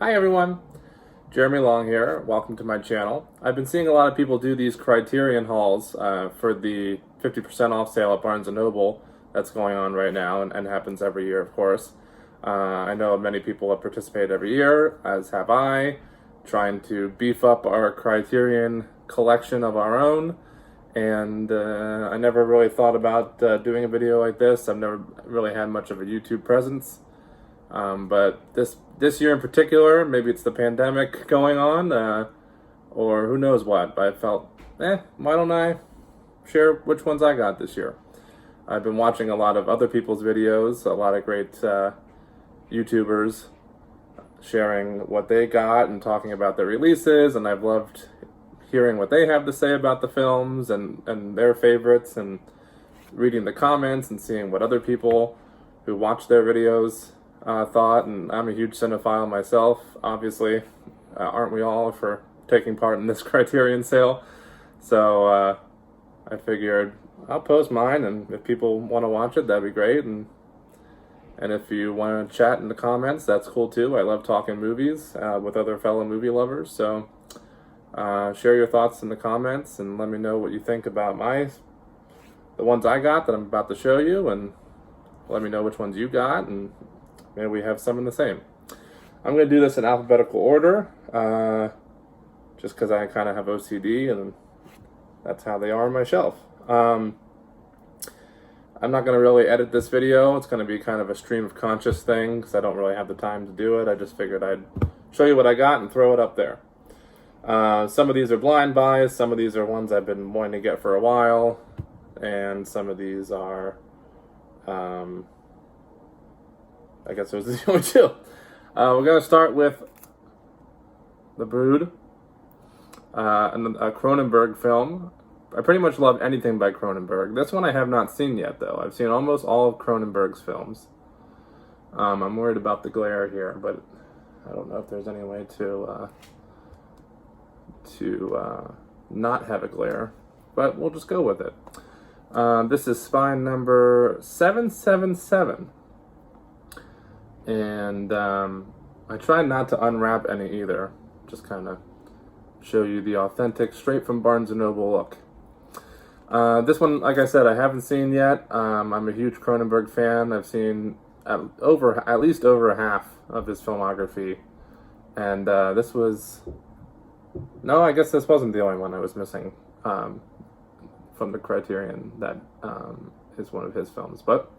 Hi everyone, Jeremy Long here. Welcome to my channel. I've been seeing a lot of people do these Criterion hauls for the 50% off sale at Barnes & Noble that's going on right now and happens every year, of course. I know many people have participated every year, as have I, trying to beef up our Criterion collection of our own. And I never really thought about doing a video like this. I've never really had much of a YouTube presence. But this year in particular, maybe it's the pandemic going on, or who knows what, but I felt, why don't I share which ones I got this year? I've been watching a lot of other people's videos, a lot of great YouTubers sharing what they got and talking about their releases, and I've loved hearing what they have to say about the films and their favorites, and reading the comments and seeing what other people who watch their videos thought. And I'm a huge cinephile myself, obviously. Aren't we all, for taking part in this Criterion sale? So I figured I'll post mine, and if people want to watch it, that'd be great. And if you want to chat in the comments, that's cool too. I love talking movies with other fellow movie lovers. So share your thoughts in the comments and let me know what you think about the ones I got that I'm about to show you, and let me know which ones you got, and maybe we have some in the same. I'm going to do this in alphabetical order, just because I kind of have OCD, and that's how they are on my shelf. I'm not going to really edit this video. It's going to be kind of a stream of conscious thing, because I don't really have the time to do it. I just figured I'd show you what I got and throw it up there. Some of these are blind buys, some of these are ones I've been wanting to get for a while, and some of these are I guess those are the only two. We're going to start with The Brood, and a Cronenberg film. I pretty much love anything by Cronenberg. This one I have not seen yet, though. I've seen almost all of Cronenberg's films. I'm worried about the glare here, but I don't know if there's any way to not have a glare. But we'll just go with it. This is spine number 777. And I tried not to unwrap any either. Just kind of show you the authentic, straight from Barnes & Noble look. This one, like I said, I haven't seen yet. I'm a huge Cronenberg fan. I've seen at least over half of his filmography. And this was... No, I guess this wasn't the only one I was missing from the Criterion that is one of his films. But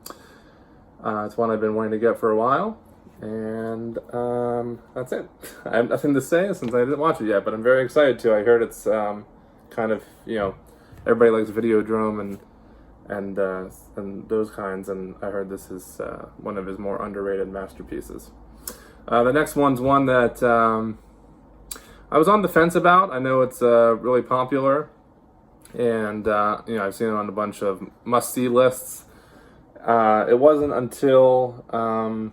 it's one I've been wanting to get for a while, and that's it. I have nothing to say since I didn't watch it yet, but I'm very excited to. I heard it's kind of, everybody likes Videodrome and those kinds, and I heard this is one of his more underrated masterpieces. The next one's one that I was on the fence about. I know it's really popular, and I've seen it on a bunch of must-see lists. It wasn't until I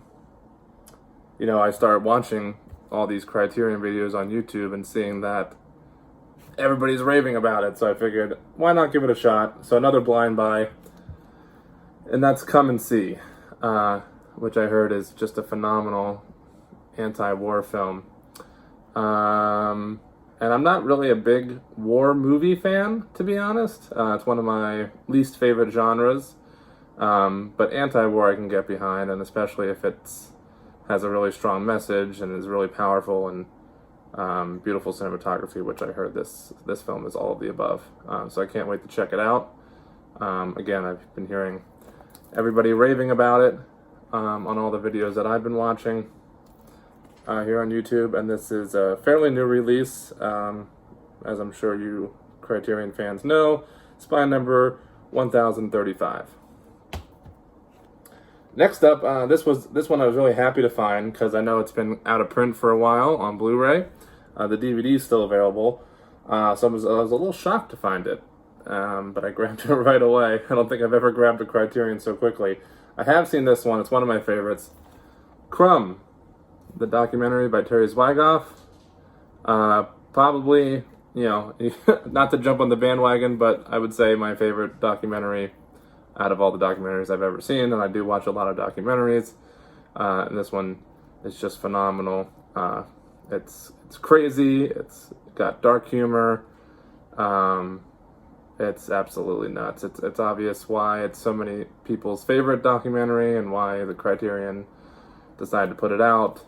started watching all these Criterion videos on YouTube and seeing that everybody's raving about it, so I figured, why not give it a shot? So another blind buy, and that's Come and See, which I heard is just a phenomenal anti-war film. And I'm not really a big war movie fan, to be honest. It's one of my least favorite genres. But anti-war I can get behind, and especially if it has a really strong message and is really powerful and beautiful cinematography, which I heard this film is all of the above. So I can't wait to check it out. Again, I've been hearing everybody raving about it on all the videos that I've been watching here on YouTube, and this is a fairly new release, as I'm sure you Criterion fans know. Spine number 1035. Next up, this one I was really happy to find, because I know it's been out of print for a while on Blu-ray. The DVD is still available, so I was a little shocked to find it, but I grabbed it right away. I don't think I've ever grabbed a Criterion so quickly. I have seen this one. It's one of my favorites. Crumb, the documentary by Terry Zwigoff. Probably, not to jump on the bandwagon, but I would say my favorite documentary out of all the documentaries I've ever seen, and I do watch a lot of documentaries, and this one is just phenomenal. It's crazy. It's got dark humor. It's absolutely nuts. It's obvious why it's so many people's favorite documentary and why the Criterion decided to put it out.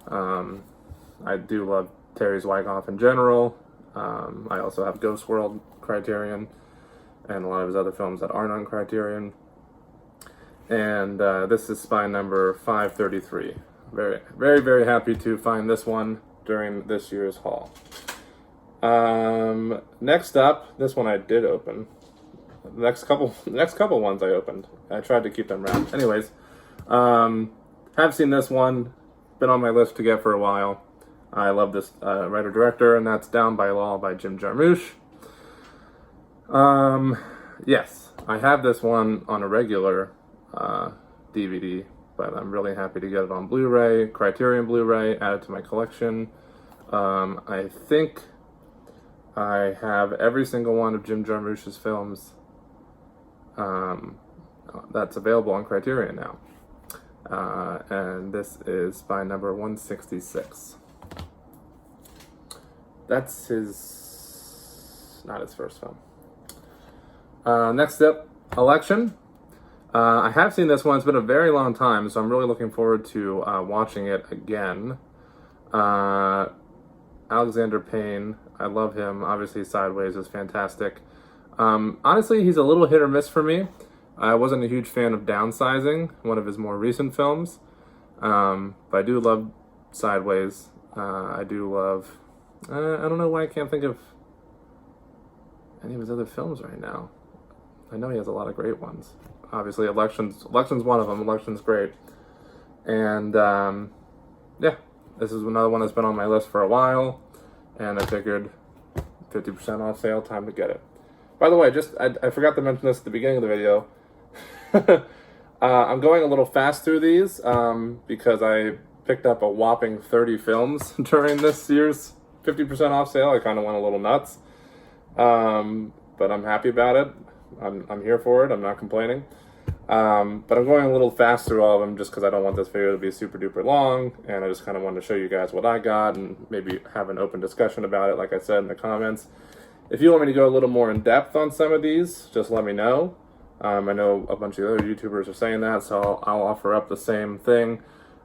I do love Terry Zwigoff in general. I also have Ghost World Criterion and a lot of his other films that aren't on Criterion. And this is spine number 533. Very, very, very happy to find this one during this year's haul. Next up, this one I did open. The next couple ones I opened. I tried to keep them round. Anyways, have seen this one. Been on my list to get for a while. I love this writer-director, and that's Down by Law by Jim Jarmusch. Yes, I have this one on a regular DVD, but I'm really happy to get it on Blu-ray, Criterion Blu-ray, add it to my collection. I think I have every single one of Jim Jarmusch's films that's available on Criterion now. And this is spine number 166. That's not his first film. Next up, Election. I have seen this one. It's been a very long time, so I'm really looking forward to watching it again. Alexander Payne, I love him. Obviously, Sideways is fantastic. Honestly, he's a little hit or miss for me. I wasn't a huge fan of Downsizing, one of his more recent films. But I do love Sideways. I do love... I don't know why I can't think of any of his other films right now. I know he has a lot of great ones. Obviously, Election's one of them. Election's great. And, yeah, this is another one that's been on my list for a while. And I figured 50% off sale, time to get it. By the way, I forgot to mention this at the beginning of the video. I'm going a little fast through these because I picked up a whopping 30 films during this year's 50% off sale. I kind of went a little nuts. But I'm happy about it. I'm here for it. I'm not complaining. But I'm going a little fast through all of them just because I don't want this video to be super duper long, and I just kind of wanted to show you guys what I got and maybe have an open discussion about it, like I said in the comments. If you want me to go a little more in depth on some of these, just let me know. I know a bunch of other YouTubers are saying that, so I'll offer up the same thing.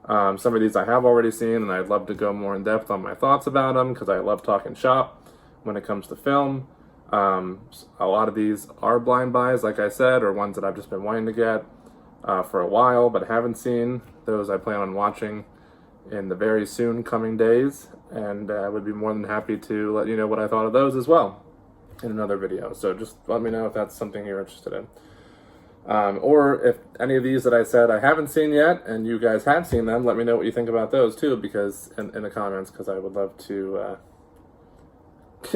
Some of these I have already seen, and I'd love to go more in depth on my thoughts about them because I love talking shop when it comes to film. A lot of these are blind buys, like I said, or ones that I've just been wanting to get for a while but haven't seen. Those I plan on watching in the very soon coming days, and I would be more than happy to let you know what I thought of those as well in another video. So just let me know if that's something you're interested in. Or if any of these that I said I haven't seen yet and you guys have seen them, let me know what you think about those too, because in the comments, because I would love to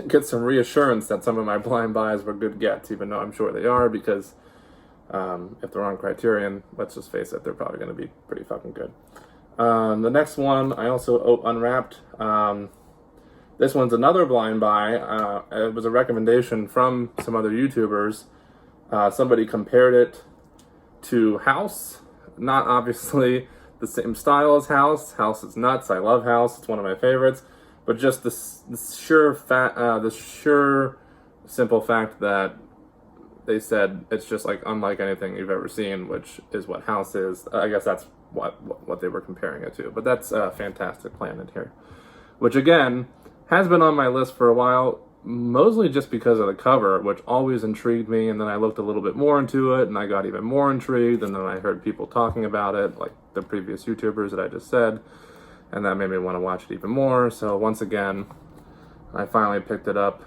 get some reassurance that some of my blind buys were good gets, even though I'm sure they are, because if they're on Criterion, let's just face it, they're probably going to be pretty fucking good. The next one I also unwrapped. This one's another blind buy. It was a recommendation from some other YouTubers. Somebody compared it to House. Not obviously the same style as House. House is nuts. I love House. It's one of my favorites. But just the sure simple fact that they said it's just like unlike anything you've ever seen, which is what House is. I guess that's what they were comparing it to. But that's a fantastic Planet here, which again has been on my list for a while, mostly just because of the cover, which always intrigued me. And then I looked a little bit more into it, and I got even more intrigued. And then I heard people talking about it, like the previous YouTubers that I just said. And that made me want to watch it even more. So once again, I finally picked it up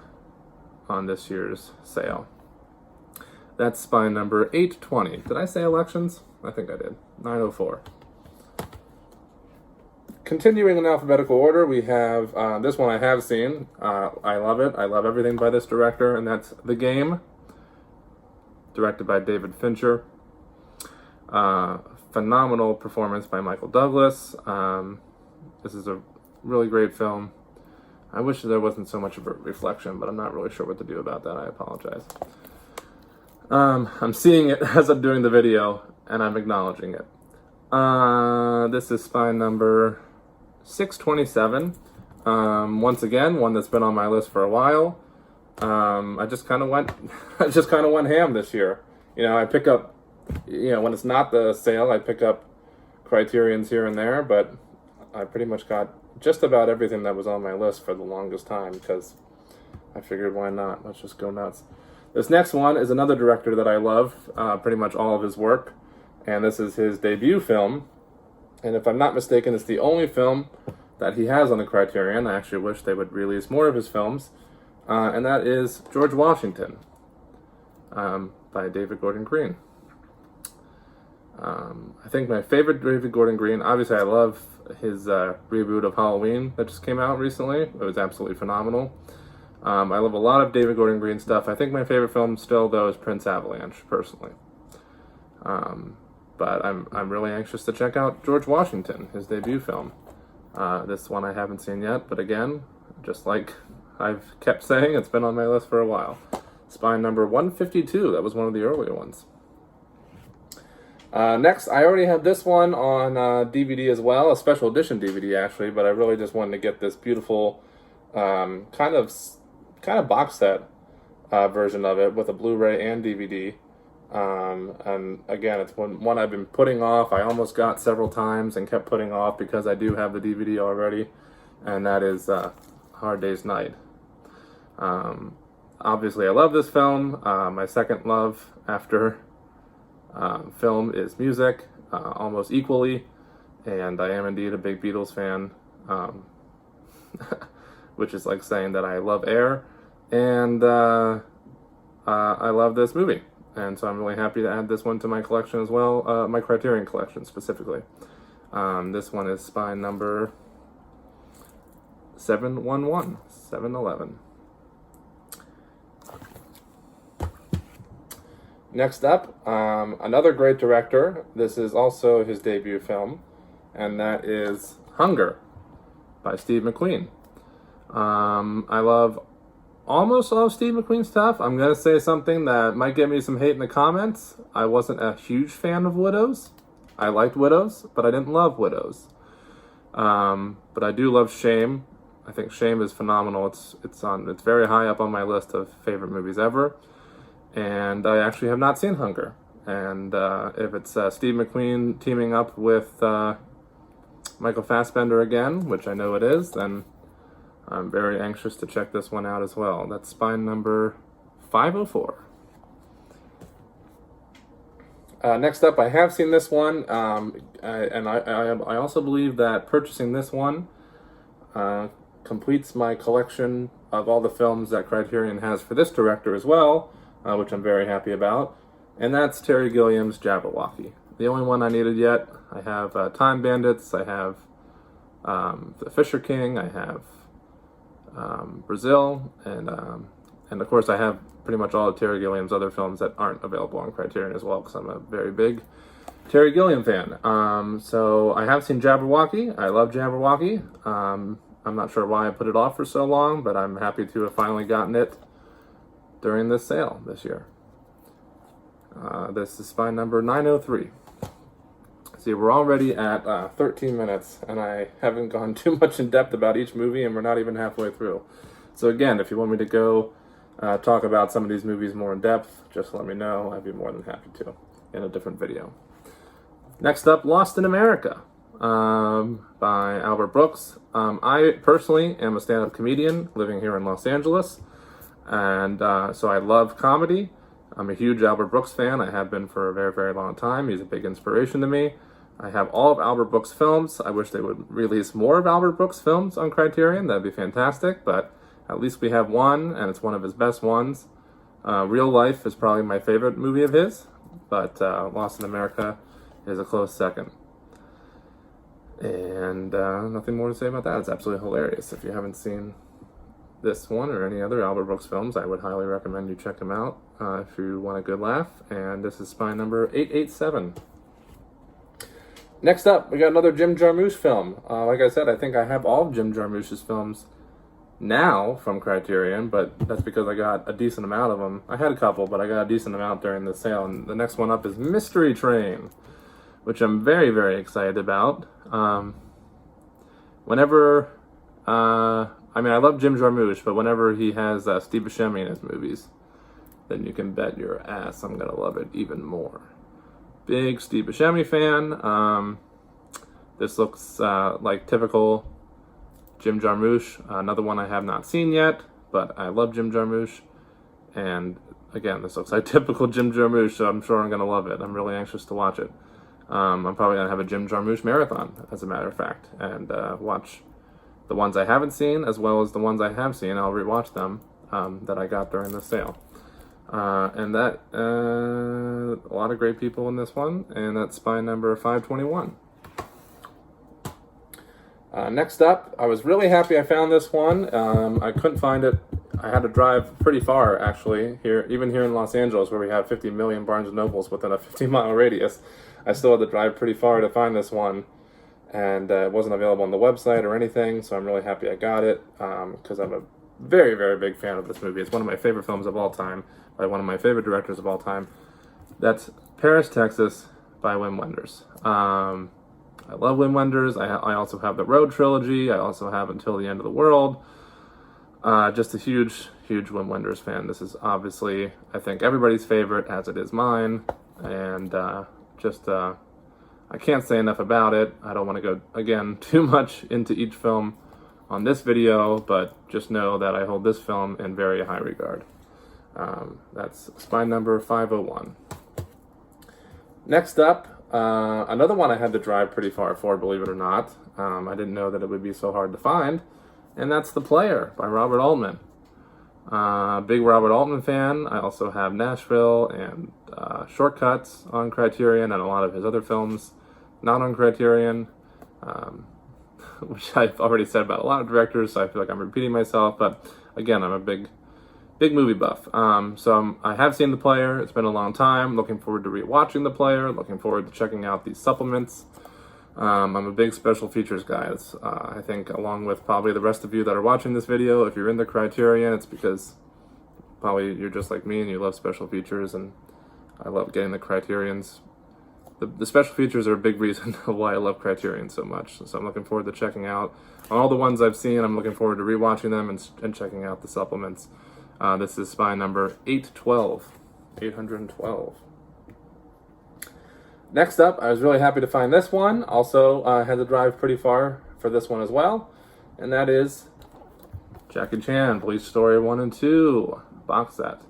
on this year's sale. That's spine number 820. Did I say Elections? I think I did. 904. Continuing in alphabetical order, we have this one I have seen. I love it. I love everything by this director, and that's The Game, directed by David Fincher. Phenomenal performance by Michael Douglas. This is a really great film. I wish there wasn't so much of a reflection, but I'm not really sure what to do about that. I apologize. I'm seeing it as I'm doing the video, and I'm acknowledging it. This is spine number 627. Once again, one that's been on my list for a while. I just kind of went, I just kind of went ham this year. I pick up, when it's not the sale, I pick up Criterions here and there, but I pretty much got just about everything that was on my list for the longest time because I figured, why not? Let's just go nuts. This next one is another director that I love, pretty much all of his work, and this is his debut film. And if I'm not mistaken, it's the only film that he has on the Criterion. I actually wish they would release more of his films. And that is George Washington by David Gordon Green. I think my favorite David Gordon Green, obviously I love his reboot of Halloween that just came out recently. It was absolutely phenomenal. I love a lot of David Gordon Green stuff. I think my favorite film still, though, is Prince Avalanche, personally. But I'm really anxious to check out George Washington, his debut film. This one I haven't seen yet, but again, just like I've kept saying, it's been on my list for a while. Spine number 152, that was one of the earlier ones. Next, I already have this one on DVD as well, a special edition DVD actually, but I really just wanted to get this beautiful kind of box set version of it with a Blu-ray and DVD. And again, it's one I've been putting off. I almost got several times and kept putting off because I do have the DVD already, and that is Hard Day's Night. Obviously, I love this film. My second love after film is music, almost equally, and I am indeed a big Beatles fan, which is like saying that I love Air, and I love this movie. And so I'm really happy to add this one to my collection as well, my Criterion Collection specifically. This one is spine number 711. Next up, another great director. This is also his debut film, and that is Hunger by Steve Mcqueen. I love almost all of Steve McQueen's stuff. I'm going to say something that might get me some hate in the comments. I wasn't a huge fan of Widows. I liked Widows, but I didn't love Widows. But I do love Shame. I think Shame is phenomenal. It's very high up on my list of favorite movies ever. And I actually have not seen Hunger. And if it's Steve McQueen teaming up with Michael Fassbender again, which I know it is, then I'm very anxious to check this one out as well. That's spine number 504. Next up, I have seen this one, and I also believe that purchasing this one completes my collection of all the films that Criterion has for this director as well, which I'm very happy about, and that's Terry Gilliam's Jabberwocky. The only one I needed yet. I have Time Bandits, I have The Fisher King, I have Brazil, and of course I have pretty much all of Terry Gilliam's other films that aren't available on Criterion as well, because I'm a very big Terry Gilliam fan. So I have seen Jabberwocky. I love Jabberwocky. I'm not sure why I put it off for so long, but I'm happy to have finally gotten it during this sale this year. This is spine number 903. See, we're already at 13 minutes, and I haven't gone too much in depth about each movie, and we're not even halfway through. So again, if you want me to go talk about some of these movies more in depth, just let me know. I'd be more than happy to in a different video. Next up, Lost in America by Albert Brooks. I personally am a stand-up comedian living here in Los Angeles, and so I love comedy. I'm a huge Albert Brooks fan. I have been for a very, very long time. He's a big inspiration to me. I have all of Albert Brooks' films. I wish they would release more of Albert Brooks' films on Criterion. That'd be fantastic, but at least we have one, and it's one of his best ones. Real Life is probably my favorite movie of his, but Lost in America is a close second. And nothing more to say about that. It's absolutely hilarious. If you haven't seen this one or any other Albert Brooks films, I would highly recommend you check them out if you want a good laugh. And this is spine number 887. Next up, we got another Jim Jarmusch film. Like I said, I think I have all of Jim Jarmusch's films now from Criterion, but that's because I got a decent amount of them. I had a couple, but I got a decent amount during the sale. And the next one up is Mystery Train, which I'm very, very excited about. Whenever I mean, I love Jim Jarmusch, but whenever he has Steve Buscemi in his movies, then you can bet your ass I'm gonna love it even more. Big Steve Buscemi fan. This looks like typical Jim Jarmusch. Another one I have not seen yet, but I love Jim Jarmusch. And again, this looks like typical Jim Jarmusch, so I'm sure I'm gonna love it. I'm really anxious to watch it. I'm probably gonna have a Jim Jarmusch marathon, as a matter of fact, and watch the ones I haven't seen as well as the ones I have seen. I'll rewatch them that I got during the sale. And that, a lot of great people in this one, and that's spy number 521. Next up, I was really happy I found this one. I couldn't find it. I had to drive pretty far, actually, even here in Los Angeles, where we have 50 million Barnes & Nobles within a 50-mile radius. I still had to drive pretty far to find this one, and it wasn't available on the website or anything, so I'm really happy I got it, because I'm a very, very big fan of this movie. It's one of my favorite films of all time, by one of my favorite directors of all time. That's Paris, Texas, by Wim Wenders. I love Wim Wenders. I also have the Road trilogy. I also have Until the End of the World. Just a huge, huge Wim Wenders fan. This is obviously, I think, everybody's favorite, as it is mine. And I can't say enough about it. I don't want to go, again, too much into each film on this video, but just know that I hold this film in very high regard. That's spy number 501. Next up, another one I had to drive pretty far for, believe it or not. I didn't know that it would be so hard to find, and that's The Player by Robert Altman. Big Robert Altman fan. I also have Nashville and Shortcuts on Criterion, and a lot of his other films not on Criterion, which I've already said about a lot of directors, so I feel like I'm repeating myself, but again, I'm a big movie buff. So I have seen The Player. It's been a long time. Looking forward to rewatching The Player. Looking forward to checking out these supplements. I'm a big special features guy. I think, along with probably the rest of you that are watching this video, if you're in the Criterion, it's because probably you're just like me and you love special features, and I love getting the Criterions. The special features are a big reason why I love Criterion so much. So I'm looking forward to checking out. On all the ones I've seen, I'm looking forward to rewatching them and checking out the supplements. This is spy number 812. Next up, I was really happy to find this one. Also, had to drive pretty far for this one as well. And that is Jackie Chan, Police Story 1 and 2 box set.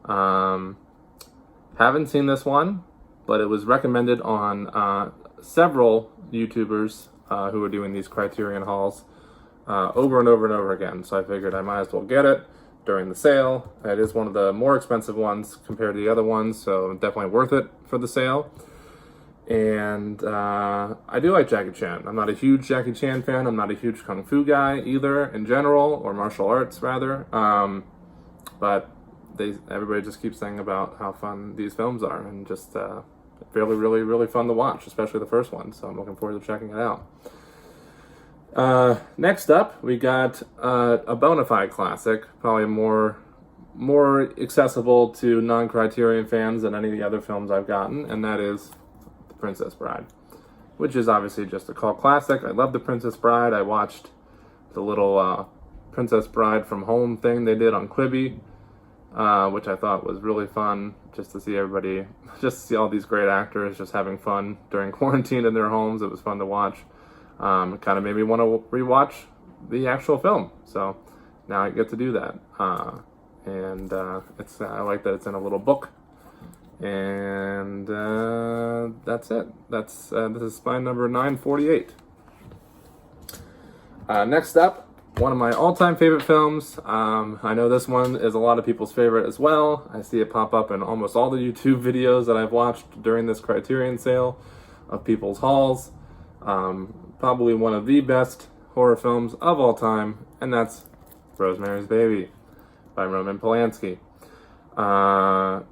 Haven't seen this one, but it was recommended on several YouTubers who are doing these Criterion hauls over and over and over again. So I figured I might as well get it during the sale. It is one of the more expensive ones compared to the other ones, so definitely worth it for the sale. And I do like Jackie Chan. I'm not a huge Jackie Chan fan. I'm not a huge Kung Fu guy either, in general, or martial arts rather. But everybody just keeps saying about how fun these films are, and just really, really, really fun to watch, especially the first one. So I'm looking forward to checking it out. Next up, we got a bona fide classic, probably more accessible to non-Criterion fans than any of the other films I've gotten, and that is The Princess Bride, which is obviously just a cult classic. I love The Princess Bride. I watched the little Princess Bride from Home thing they did on Quibi, which I thought was really fun, just to see everybody, just to see all these great actors just having fun during quarantine in their homes. It was fun to watch. It kind of made me want to rewatch the actual film, so now I get to do that. And I like that it's in a little book. And that's it. This is spy number 948. Next up, one of my all-time favorite films. I know this one is a lot of people's favorite as well. I see it pop up in almost all the YouTube videos that I've watched during this Criterion sale of people's hauls. Probably one of the best horror films of all time, and that's Rosemary's Baby by Roman Polanski. I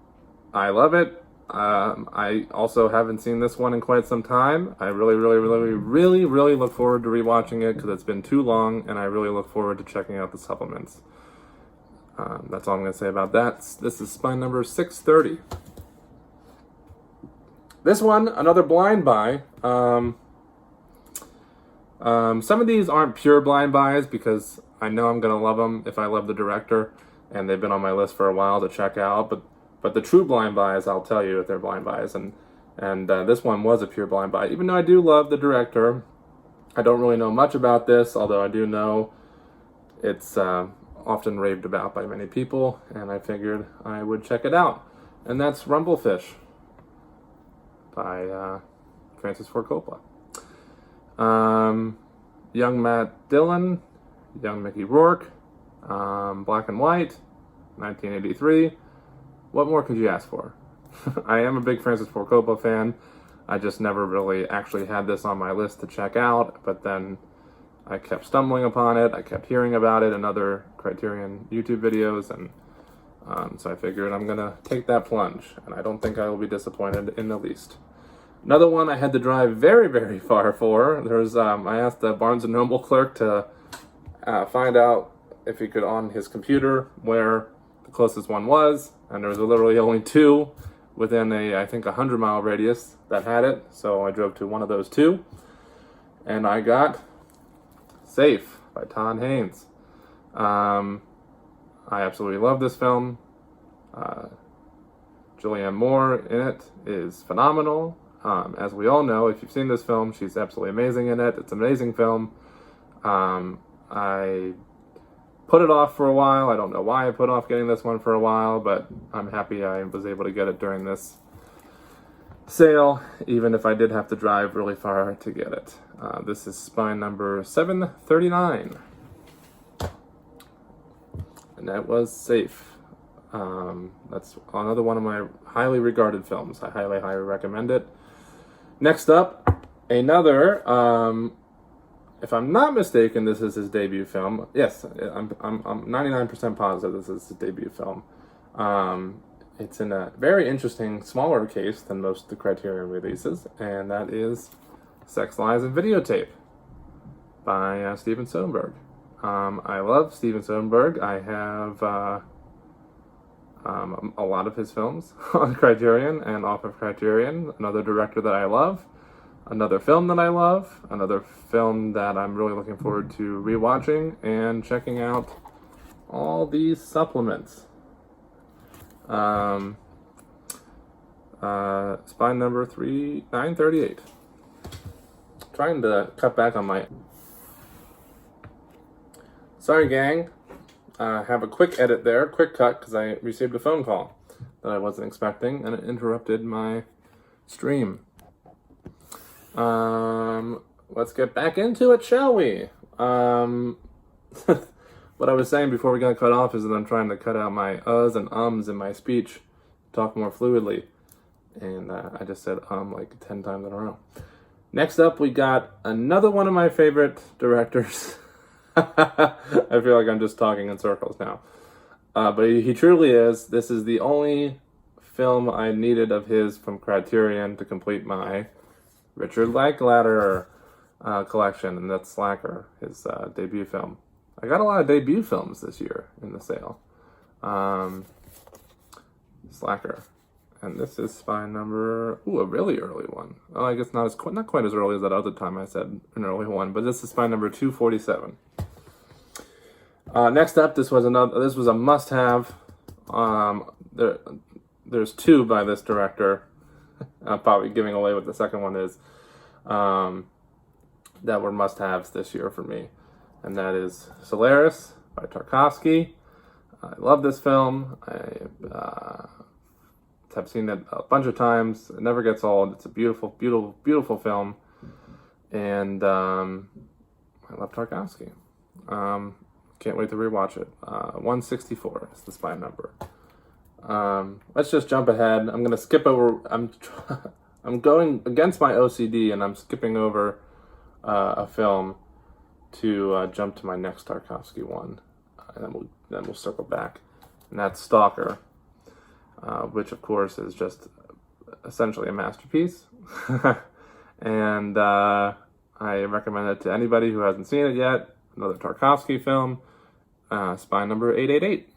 love it. I also haven't seen this one in quite some time. I really, really, really, really, really look forward to rewatching it because it's been too long, and I really look forward to checking out the supplements. That's all I'm going to say about that. This is spy number 630. This one, another blind buy. Some of these aren't pure blind buys because I know I'm going to love them if I love the director, and they've been on my list for a while to check out. But the true blind buys, I'll tell you if they're blind buys, and this one was a pure blind buy. Even though I do love the director, I don't really know much about this, although I do know it's often raved about by many people, and I figured I would check it out. And that's Rumblefish by Francis Ford Coppola. Young Matt Dillon, Young Mickey Rourke, Black and White, 1983. What more could you ask for? I am a big Francis Ford Coppola fan. I just never really actually had this on my list to check out, but then I kept stumbling upon it. I kept hearing about it in other Criterion YouTube videos, and so I figured I'm gonna take that plunge, and I don't think I will be disappointed in the least. Another one I had to drive very, very far for. I asked the Barnes & Noble clerk to find out if he could on his computer where the closest one was, and there was literally only two within I think 100-mile radius that had it, so I drove to one of those two, and I got Safe by Todd Haynes. I absolutely love this film. Julianne Moore in it is phenomenal. As we all know, if you've seen this film, she's absolutely amazing in it. It's an amazing film. I put it off for a while. I don't know why I put off getting this one for a while, but I'm happy I was able to get it during this sale, even if I did have to drive really far to get it. This is spine number 739. And that was Safe. That's another one of my highly regarded films. I highly, highly recommend it. Next up, another, if I'm not mistaken, this is his debut film. Yes, I'm 99% positive this is his debut film. It's in a very interesting, smaller case than most of the Criterion releases, and that is Sex, Lies, and Videotape by Steven Soderbergh. I love Steven Soderbergh. I have a lot of his films on Criterion and off of Criterion. Another director that I love. Another film that I love. Another film that I'm really looking forward to rewatching and checking out all these supplements. Spine number 938. Trying to cut back on my... Sorry, gang. Have a quick edit there, quick cut, because I received a phone call that I wasn't expecting, and it interrupted my stream. Let's get back into it, shall we? What I was saying before we got cut off is that I'm trying to cut out my uhs and ums in my speech, talk more fluidly, and I just said like 10 times in a row. Next up, we got another one of my favorite directors. I feel like I'm just talking in circles now. But he truly is. This is the only film I needed of his from Criterion to complete my Richard Linklater collection, and that's Slacker, his debut film. I got a lot of debut films this year in the sale. Slacker. And this is spine number... Ooh, a really early one. Oh, I guess not quite as early as that other time I said an early one, but this is spine number 247. Next up, this was a must-have. There's two by this director. I'm probably giving away what the second one is. That were must-haves this year for me, and that is Solaris by Tarkovsky. I love this film. I have seen it a bunch of times. It never gets old. It's a beautiful, beautiful, beautiful film, and I love Tarkovsky. Can't wait to rewatch it. 164 is the spine number. Let's just jump ahead. I'm gonna skip over. I'm going against my OCD, and I'm skipping over a film to jump to my next Tarkovsky one, and then we'll circle back, and that's Stalker, which of course is just essentially a masterpiece, and I recommend it to anybody who hasn't seen it yet. Another Tarkovsky film, spine number 888.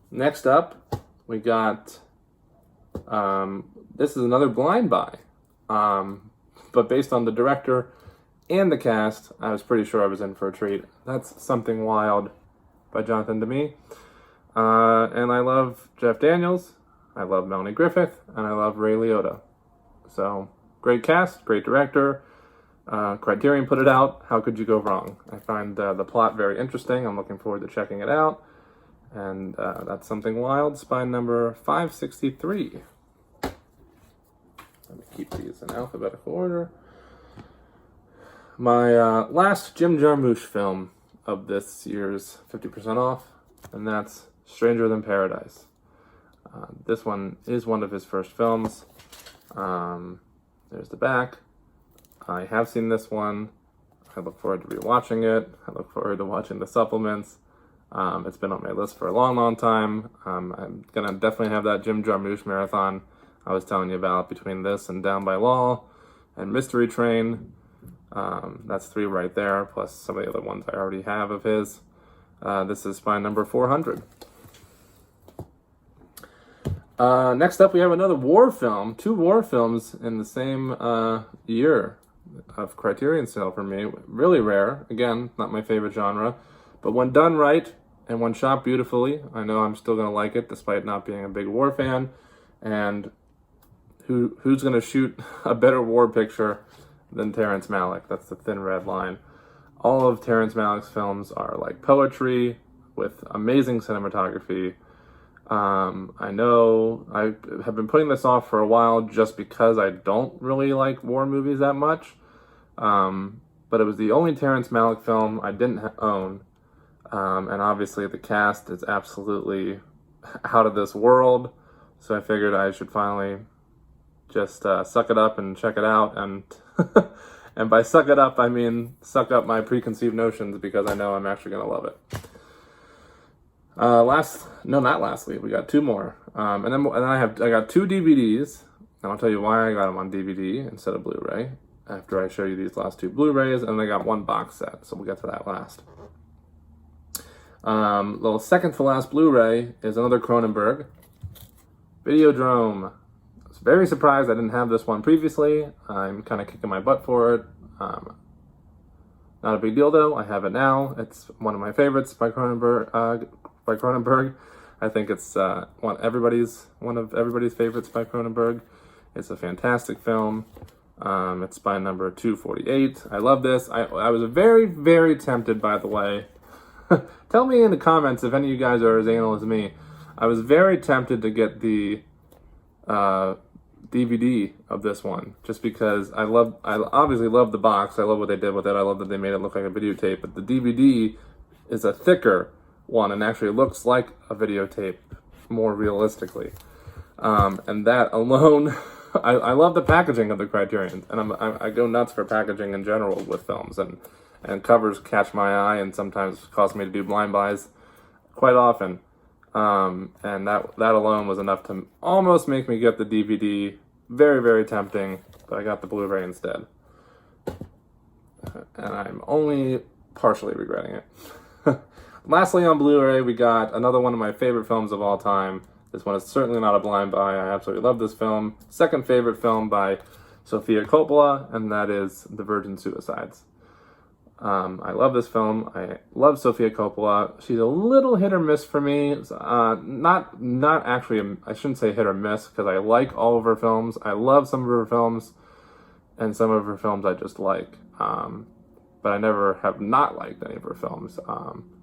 Next up, we got, this is another blind buy. but based on the director and the cast, I was pretty sure I was in for a treat. That's Something Wild by Jonathan Demme. And I love Jeff Daniels, I love Melanie Griffith, and I love Ray Liotta. So, great cast, great director. Criterion put it out. How could you go wrong? I find the plot very interesting. I'm looking forward to checking it out. And that's Something Wild, spine number 563. Let me keep these in alphabetical order. My last Jim Jarmusch film of this year's 50% off, and that's Stranger Than Paradise. This one is one of his first films. There's the back. I have seen this one. I look forward to rewatching it. I look forward to watching the supplements. It's been on my list for a long, long time. I'm going to definitely have that Jim Jarmusch marathon I was telling you about between this and Down by Law and Mystery Train. That's 3 right there, plus some of the other ones I already have of his. This is spine number 400. Next up, we have another war film. 2 war films in the same year of Criterion sale for me. Really rare. Again, not my favorite genre. But when done right and when shot beautifully, I know I'm still going to like it despite not being a big war fan. And who's going to shoot a better war picture than Terrence Malick? That's the thin red line. All of Terrence Malick's films are like poetry with amazing cinematography. I know I have been putting this off for a while just because I don't really like war movies that much. But it was the only Terrence Malick film I didn't own. And obviously the cast is absolutely out of this world. So I figured I should finally just suck it up and check it out. And and by suck it up, I mean suck up my preconceived notions because I know I'm actually going to love it. Not lastly, we got 2 more. And then I got 2 DVDs, and I'll tell you why I got them on DVD instead of Blu-ray after I show you these last 2 Blu-rays, and I got 1 box set, so we'll get to that last. The second to last Blu-ray is another Cronenberg, Videodrome. I was very surprised I didn't have this one previously. I'm kind of kicking my butt for it. Not a big deal though. I have it now. It's one of my favorites by Cronenberg. I think it's one of everybody's favorites by Cronenberg. It's a fantastic film. It's spine number 248. I love this. I was very, very tempted, by the way. Tell me in the comments if any of you guys are as anal as me. I was very tempted to get the DVD of this one, just because I obviously love the box. I love what they did with it. I love that they made it look like a videotape, but the DVD is a thicker one and actually looks like a videotape more realistically. And that alone, I love the packaging of the Criterion, and I go nuts for packaging in general with films, and covers catch my eye and sometimes cause me to do blind buys quite often. And that alone was enough to almost make me get the DVD. Very, very tempting, but I got the Blu-ray instead. And I'm only partially regretting it. Lastly, on Blu-ray, we got another one of my favorite films of all time. This one is certainly not a blind buy. I absolutely love this film. Second favorite film by Sofia Coppola, and that is The Virgin Suicides. I love this film. I love Sofia Coppola. She's a little hit or miss for me. Not actually, I shouldn't say hit or miss, because I like all of her films. I love some of her films, and some of her films I just like. But I never have not liked any of her films.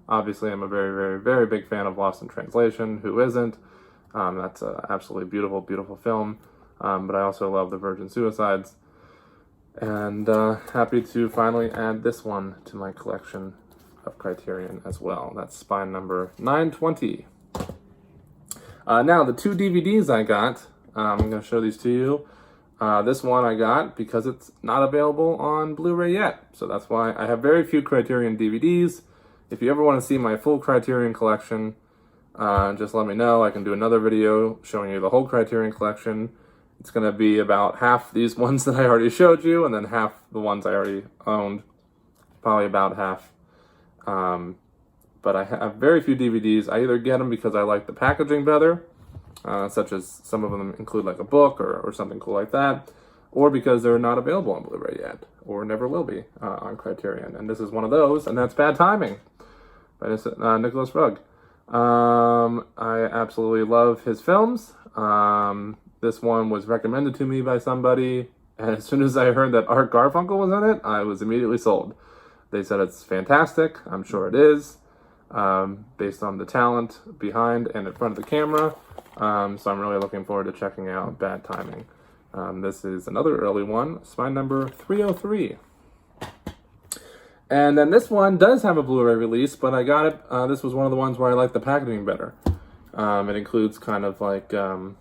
Obviously, I'm a very, very, very big fan of Lost in Translation. Who isn't? That's an absolutely beautiful, beautiful film. But I also love The Virgin Suicides. And happy to finally add this one to my collection of Criterion as well. That's spine number 920. Now, the 2 DVDs I got, I'm going to show these to you. This one I got because it's not available on Blu-ray yet. So that's why I have very few Criterion DVDs. If you ever want to see my full Criterion collection, just let me know. I can do another video showing you the whole Criterion collection. It's going to be about half these ones that I already showed you, and then half the ones I already owned. Probably about half. But I have very few DVDs. I either get them because I like the packaging better, such as some of them include like a book or something cool like that, or because they're not available on Blu-ray yet, or never will be on Criterion. And this is one of those, and that's Bad Timing by Nicholas Rugg. I absolutely love his films. This one was recommended to me by somebody, and as soon as I heard that Art Garfunkel was in it, I was immediately sold. They said it's fantastic. I'm sure it is, based on the talent behind and in front of the camera. So I'm really looking forward to checking out Bad Timing. This is another early one. It's my number 303. And then this one does have a Blu-ray release, but I got it. This was one of the ones where I like the packaging better. It includes kind of like a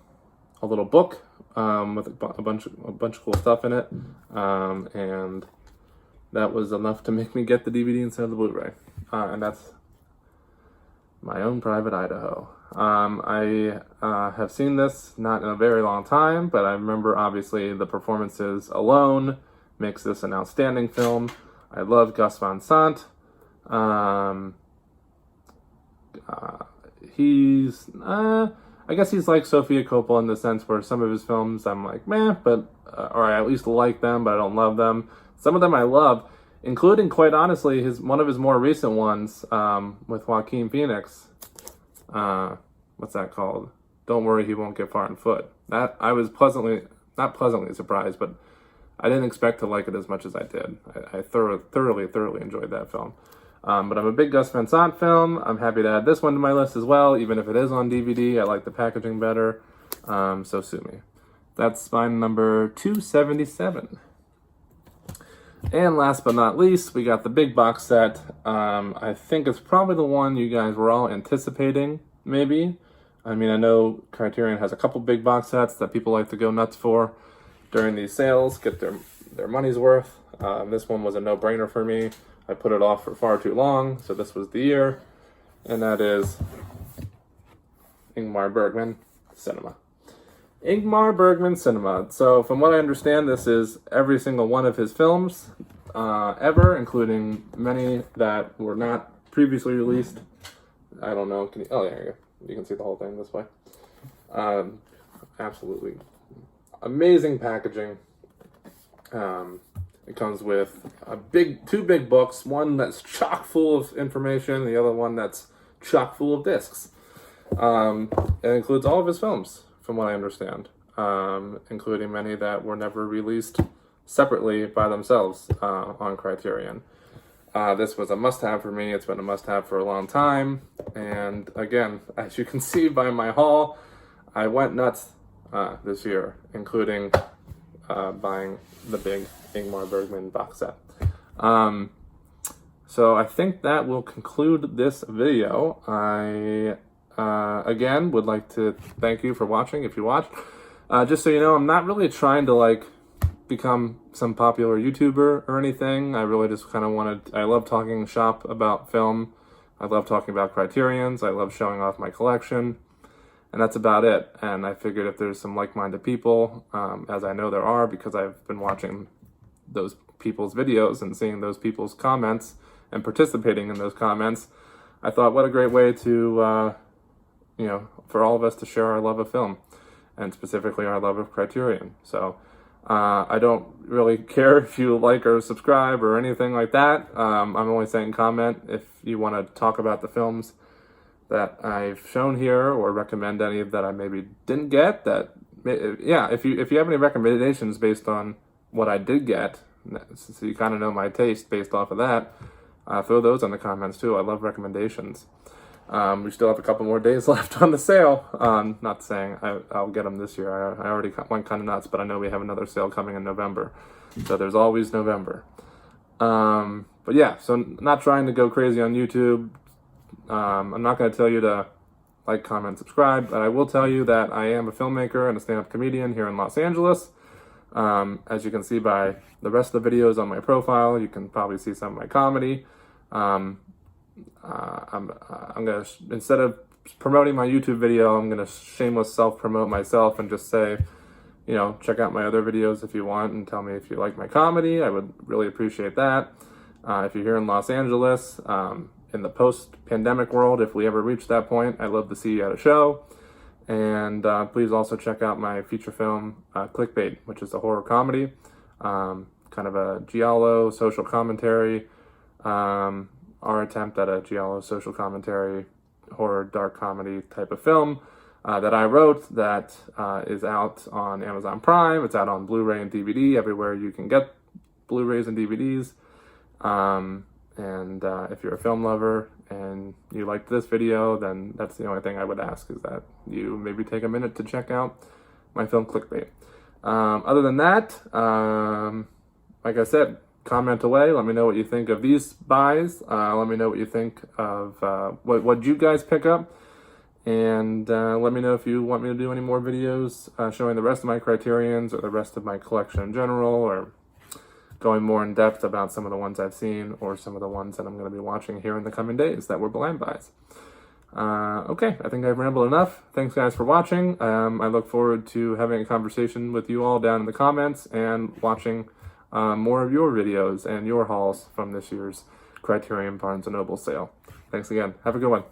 little book with a bunch of cool stuff in it, and that was enough to make me get the DVD instead of the Blu-ray. And that's My Own Private Idaho. I have seen this not in a very long time, but I remember obviously the performances alone makes this an outstanding film. I love Gus Van Sant. I guess he's like Sofia Coppola in the sense where some of his films I'm like, meh, but, or I at least like them, but I don't love them. Some of them I love, including, quite honestly, one of his more recent ones with Joaquin Phoenix. What's that called? Don't Worry, He Won't Get Far on Foot. That I was not pleasantly surprised, but I didn't expect to like it as much as I did. I thoroughly enjoyed that film. But I'm a big Gus Van Sant film. I'm happy to add this one to my list as well, even if it is on DVD. I like the packaging better, so sue me. That's my number 277. And last but not least, we got the big box set. I think it's probably the one you guys were all anticipating, maybe. I mean, I know Criterion has a couple big box sets that people like to go nuts for during these sales, get their money's worth. This one was a no-brainer for me. I put it off for far too long, so this was the year. And that is Ingmar Bergman Cinema. Ingmar Bergman Cinema. So from what I understand, this is every single one of his films ever, including many that were not previously released. I don't know. Oh, there you go. You can see the whole thing this way. Absolutely amazing packaging. It comes with two big books, one that's chock full of information, the other one that's chock full of discs. It includes all of his films, from what I understand, including many that were never released separately by themselves on Criterion. This was a must-have for me. It's been a must-have for a long time. And again, as you can see by my haul, I went nuts this year, including buying the big Ingmar Bergman box set. So I think that will conclude this video. I again would like to thank you for watching if you watched. Just so you know, I'm not really trying to become some popular YouTuber or anything. I really just kind of I love talking shop about film. I love talking about Criterions. I love showing off my collection. And that's about it. And I figured if there's some like-minded people, as I know there are because I've been watching those people's videos and seeing those people's comments and participating in those comments, I thought what a great way to, for all of us to share our love of film and specifically our love of Criterion. So I don't really care if you like or subscribe or anything like that. I'm only saying comment if you want to talk about the films that I've shown here or recommend any that I maybe didn't get. If you have any recommendations based on what I did get, so you kind of know my taste based off of that, throw those in the comments too. I love recommendations. We still have a couple more days left on the sale. Not saying I'll get them this year. I already went kind of nuts, but I know we have another sale coming in November. So there's always November. But yeah, so not trying to go crazy on YouTube. I'm not going to tell you to like, comment, subscribe, but I will tell you that I am a filmmaker and a stand-up comedian here in Los Angeles. As you can see by the rest of the videos on my profile, you can probably see some of my comedy. I'm gonna, instead of promoting my YouTube video, I'm gonna shameless self-promote myself and just say, check out my other videos if you want and tell me if you like my comedy. I would really appreciate that. If you're here in Los Angeles, in the post-pandemic world, if we ever reach that point, I'd love to see you at a show. And please also check out my feature film, Clickbait, which is a horror comedy, kind of a giallo social commentary, our attempt at a giallo social commentary, horror dark comedy type of film that I wrote that is out on Amazon Prime. It's out on Blu-ray and DVD, everywhere you can get Blu-rays and DVDs. And if you're a film lover and you liked this video, then that's the only thing I would ask, is that you maybe take a minute to check out my film Clickbait. Other than that, like I said, comment away. Let me know what you think of these buys. Let me know what you think of what you guys pick up. And let me know if you want me to do any more videos showing the rest of my Criterions or the rest of my collection in general, or going more in depth about some of the ones I've seen or some of the ones that I'm going to be watching here in the coming days that were blind buys. Okay, I think I've rambled enough. Thanks guys for watching. I look forward to having a conversation with you all down in the comments and watching more of your videos and your hauls from this year's Criterion Barnes & Noble sale. Thanks again. Have a good one.